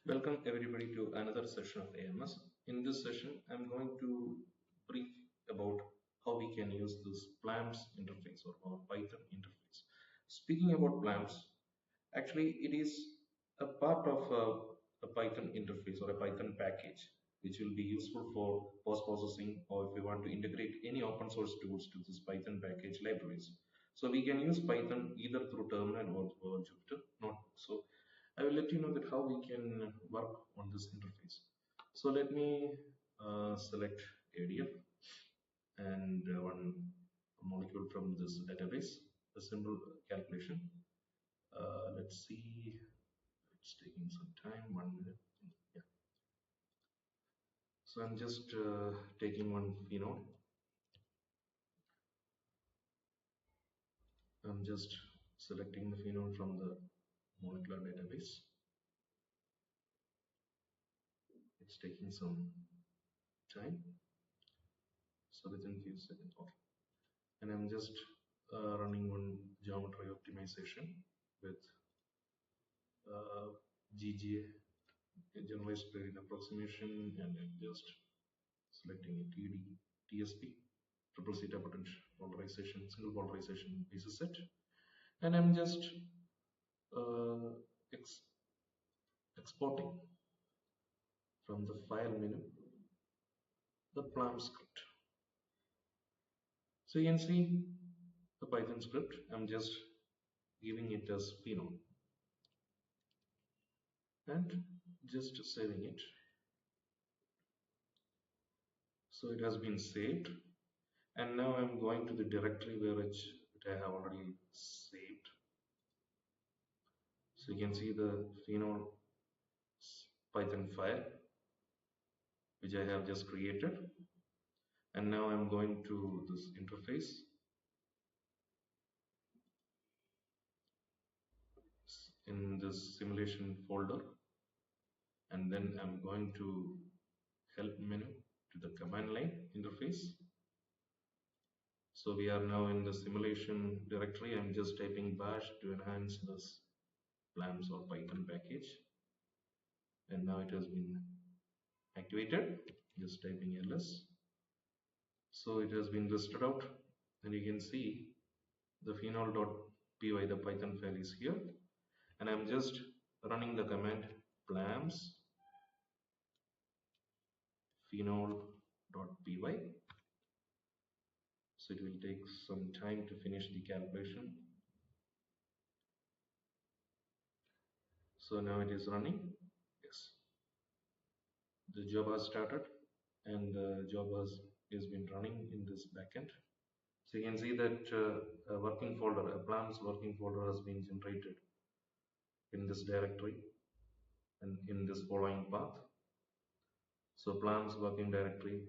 Welcome everybody to another session of AMS. In this session, I'm going to brief about how we can use this PLAMS interface or Python interface. Speaking about PLAMS, actually it is a part of a Python interface or a Python package which will be useful for post-processing, or if we want to integrate any open source tools to this Python package libraries. So we can use Python either through terminal or Jupyter notebook. So I will let you know that how we can work on this interface. So let me select ADF and one molecule from this database, a simple calculation. Let's see, it's taking some time, 1 minute. Yeah. So I'm just taking one phenol. I'm just selecting the phenol from the molecular database. It's taking some time, so within few seconds. Okay. And I'm just running one geometry optimization with GGA, generalized gradient approximation, and I'm just selecting a TSP, triple theta potential polarization, single polarization basis set, and I'm just uh, ex exporting from the file menu the PLAM script. So you can see the Python script. I'm just giving it as phenol and just saving it. So it has been saved, and now I'm going to the directory which I have already saved. So you can see the phenol Python file which I have just created, and now I'm going to this interface. In this simulation folder, and then I'm going to help menu to the command line interface. So we are now in the simulation directory. I'm just typing bash to enhance this PLAMS or Python package, and now it has been activated. Just typing ls. So it has been listed out, and you can see the phenol.py, the Python file is here, and I'm just running the command PLAMS phenol.py. So it will take some time to finish the calculation. So now it is running. Yes, the job has started, and the job has been running in this backend. So you can see that a working folder, a PLAMS working folder has been generated in this directory and in this following path. So PLAMS working directory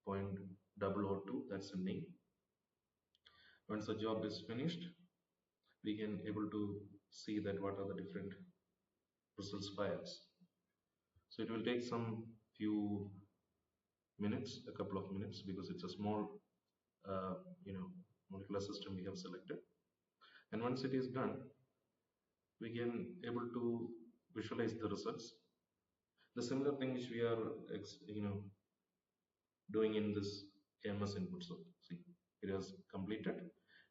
.002, that's the name. Once the job is finished, we can able to see that what are the different results files. So it will take some few minutes, a couple of minutes, because it's a small molecular system we have selected. And once it is done, we can able to visualize the results. The similar thing which we are doing in this AMS input. So see, it has completed,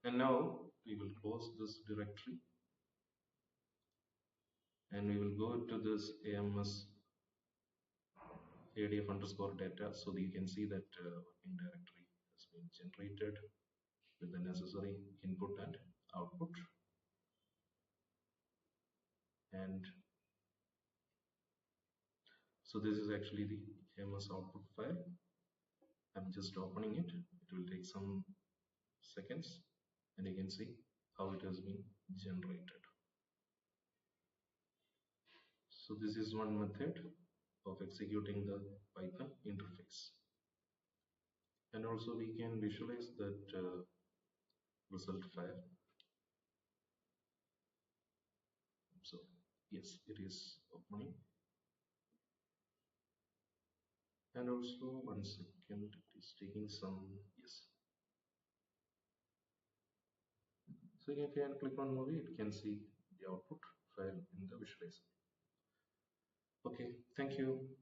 and now we will close this directory, and we will go to this AMS ADF underscore data, so that you can see that working directory has been generated with the necessary input and output. And so this is actually the AMS output file. I'm just opening it. It will take some seconds, and you can see how it has been generated. So this is one method of executing the Python interface, and also we can visualize that result file. So yes, it is opening, and also 1 second, it is taking some. Yes, so if you can click on movie, it can see the output file in the visualizer. Okay, thank you.